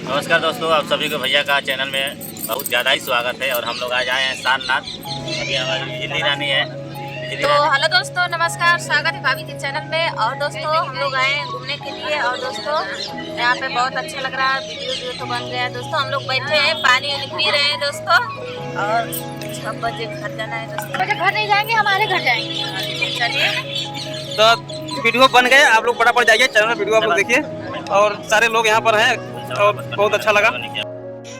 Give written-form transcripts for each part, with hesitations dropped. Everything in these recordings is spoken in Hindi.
नमस्कार दोस्तों, आप सभी को भैया का चैनल में बहुत ज़्यादा ही स्वागत है। और हम लोग आज आए हैं सारनाथ। अभी हमारी बिजली रानी है। तो हेलो दोस्तों, नमस्कार, स्वागत है भाभी के चैनल में। और दोस्तों हम लोग आए हैं घूमने के लिए। और दोस्तों यहाँ पे बहुत अच्छा लग रहा है, वीडियो तो बन गया है। दोस्तों हम लोग बैठे हैं, पानी पी रहे हैं दोस्तों। और 6 बजे घर जाना है दोस्तों। बजे घर नहीं जाएंगे, हमारे घर जाएंगे। चलिए तो वीडियो बन गए, आप लोग फटाफट जाइए चैनल में वीडियो आप लोग देखिए। और सारे लोग यहाँ पर हैं और बहुत अच्छा लगा।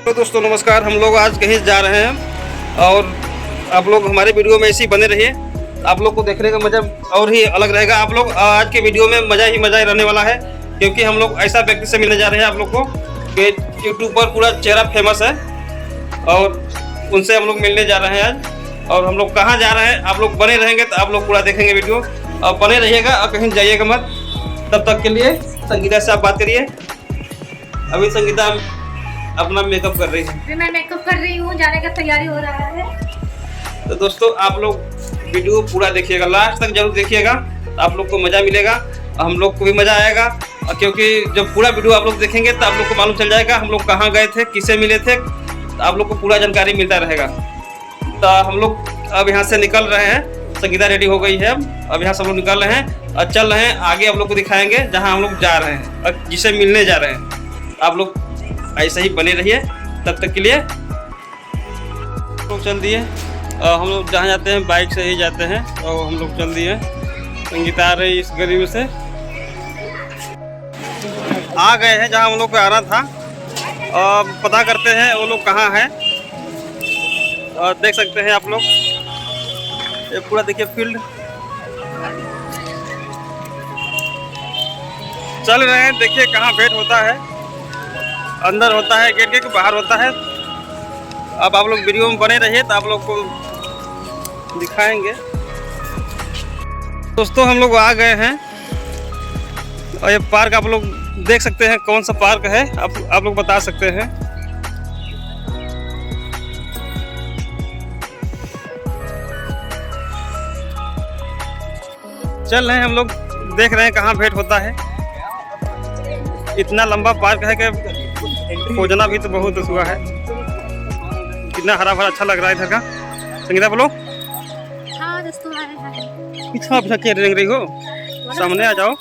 तो दोस्तों नमस्कार, हम लोग आज कहीं जा रहे हैं और आप लोग हमारे वीडियो में ऐसे ही बने रहिए। आप लोग को देखने का मजा और ही अलग रहेगा। आप लोग आज के वीडियो में मजा ही रहने वाला है, क्योंकि हम लोग ऐसा व्यक्ति से मिलने जा रहे हैं आप लोग को कि यूट्यूब पर पूरा चेहरा फेमस है और उनसे हम लोग मिलने जा रहे हैं आज। और हम लोग कहाँ जा रहे हैं, आप लोग बने रहेंगे तो आप लोग पूरा देखेंगे वीडियो। और बने रहिएगा और कहीं जाइएगा मत। तब तक के लिए संगीता से आप बात करिए। अभी संगीता अपना मेकअप कर रही है। मैं मेकअप कर रही हूँ, जाने का तैयारी हो रहा है। तो दोस्तों आप लोग वीडियो पूरा देखिएगा, लास्ट तक जरूर देखिएगा, तो आप लोग को मज़ा मिलेगा, हम लोग को भी मज़ा आएगा। क्योंकि जब पूरा वीडियो आप लोग देखेंगे तो आप लोग को मालूम चल जाएगा हम लोग कहाँ गए थे, किससे मिले थे, तो आप लोग को पूरा जानकारी मिलता रहेगा। तो हम लोग अब यहाँ से निकल रहे हैं। संगीता रेडी हो गई है, अब यहाँ से हम लोग निकल रहे हैं और चल रहे हैं आगे। आप लोग को दिखाएंगे जहाँ हम लोग जा रहे हैं और जिसे मिलने जा रहे हैं। आप लोग ऐसे ही बने रहिए। तब तक के लिए लोग चल दिए। हम लोग जहाँ जाते हैं बाइक से ही जाते हैं और हम लोग चल दिए। संगीता आ रही इस गली में से। आ गए हैं जहाँ हम लोग को आना था। पता करते हैं वो लोग कहाँ हैं। और देख सकते हैं आप लोग, ये पूरा देखिए फील्ड। चल रहे हैं, देखिए कहाँ भेंट होता है। अंदर होता है गेट के बाहर होता है। अब आप लोग वीडियो में बने रहिए तो आप लोग को दिखाएंगे। दोस्तों हम लोग आ गए हैं और ये पार्क आप लोग देख सकते हैं। कौन सा पार्क है आप लोग बता सकते हैं। चल रहे हैं हम लोग, देख रहे हैं कहाँ भेंट होता है। इतना लंबा पार्क है कि खोजना भी तो बहुत हुआ है। कितना हरा भरा अच्छा लग रहा है इधर का। संगीता बोलो। हाँ दोस्तों आए हैं। पीछा पीछा क्या रेंग रही हो, सामने आ जाओ।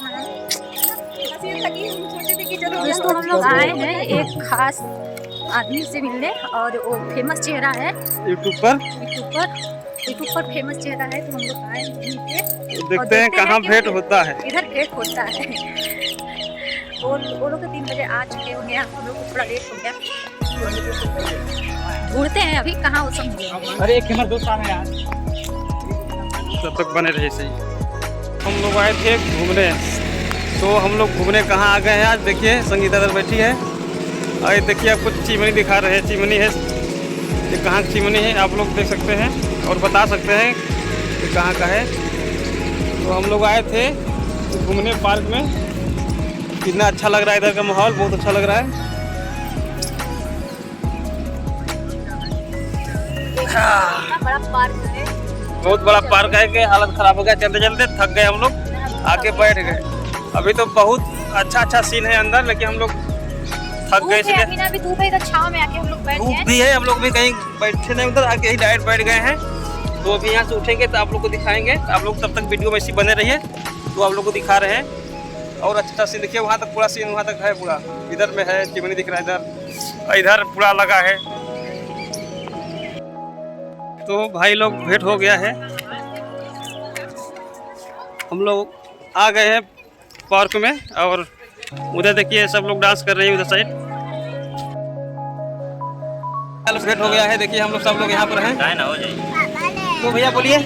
दोस्तों हम लोग आए हैं एक खास आदमी से मिलने, और वो फेमस चेहरा है यूट्यूब पर फेमस चेहरा है। तो हम लोग आए हैं, देखते हैं कहाँ भेंट होता है। इधर भेंट होता है। वो लोग 3 बजे आ चुके होंगे, हम लोग को थोड़ा लेट हो गया। ढूंढते हैं अभी कहाँ वो सब। अरे एक हमारे दोस्त आ रहे हैं यार। तब तक बने रहे सही। हम लोग आए थे घूमने, तो हम लोग घूमने कहाँ आ गए हैं आज। देखिए संगीता इधर बैठी है और देखिए आपको चिमनी दिखा रहे हैं। चिमनी है, ये कहाँ की चिमनी है आप लोग देख सकते हैं और बता सकते हैं कि कहाँ का है। तो हम लोग आए थे घूमने पार्क में। कितना अच्छा लग रहा है, इधर का माहौल बहुत अच्छा लग रहा है। बड़ा पार्क है, बहुत बड़ा पार्क है कि हालत खराब हो गया। चलते चलते थक गए हम लोग, आके बैठ गए। अभी तो बहुत अच्छा सीन है अंदर, लेकिन हम लोग थक गए इसलिए। अभी धूप है, इधर छांव में आके हम लोग बैठ गए। धूप भी है, हम लोग भी कहीं बैठे नहीं, उधर आके ही डायरेक्ट बैठ गए हैं। तो अभी यहाँ से उठेंगे तो आप लोग को दिखाएंगे। आप लोग तब तक वीडियो में ऐसे बने रहिए, तो आप लोग को दिखा रहे हैं। और अच्छा सीन देखिए, वहाँ तक पूरा सीन वहाँ तक है पूरा। इधर में है चिमनी दिख रहा है, इधर पूरा लगा है। तो भाई लोग भेंट हो गया है। हम लोग आ गए हैं पार्क में और उधर देखिए सब लोग डांस कर रहे हैं उधर साइड। भेंट हो गया है, देखिए हम लोग सब लोग यहाँ पर हैं। ना हो जाए तो भैया बोलिए,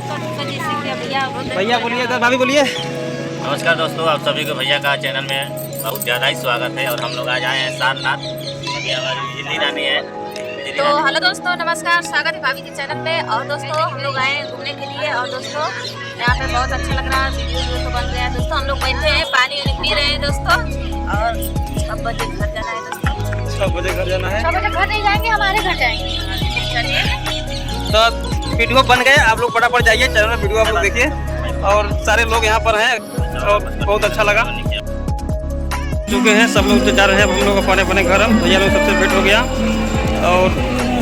भैया बोलिए, इधर भाभी बोलिए। नमस्कार दोस्तों, आप सभी को भैया का चैनल में बहुत ज़्यादा ही स्वागत है। और हम लोग आज आए हैं सारनाथ। अभी हमारी बिजली रानी है। तो हेलो दोस्तों, नमस्कार, स्वागत है भाभी के चैनल में। और दोस्तों हम लोग आए हैं घूमने के लिए। और दोस्तों यहाँ पे बहुत अच्छा लग रहा है, वीडियो तो बन गया है। दोस्तों हम लोग बैठे हैं, पानी पी रहे हैं दोस्तों। और 6 बजे घर जाना है दोस्तों। 6 बजे घर जाना है। 6 बजे घर नहीं जाएंगे, हमारे घर जाएंगे। चलिए तो वीडियो बन गए, आप लोग फटाफट जाइए चैनल में वीडियो आप लोग देखिए। और सारे लोग यहाँ पर हैं और बहुत अच्छा लगा। चुके हैं, सब लोग जा रहे हैं हम लोग अपने अपने घर। भैया लोग सबसे भेंट हो गया और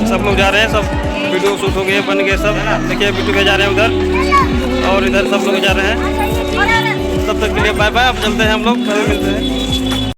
सब लोग जा रहे हैं, सब वीडियो शूट हो गए, बन गए सब। देखिए बिट्टू भैया जा रहे हैं उधर और इधर सब लोग जा रहे हैं। तब तक के लिए बाय बाय। अब चलते हैं हम लोग, कभी मिलते हैं।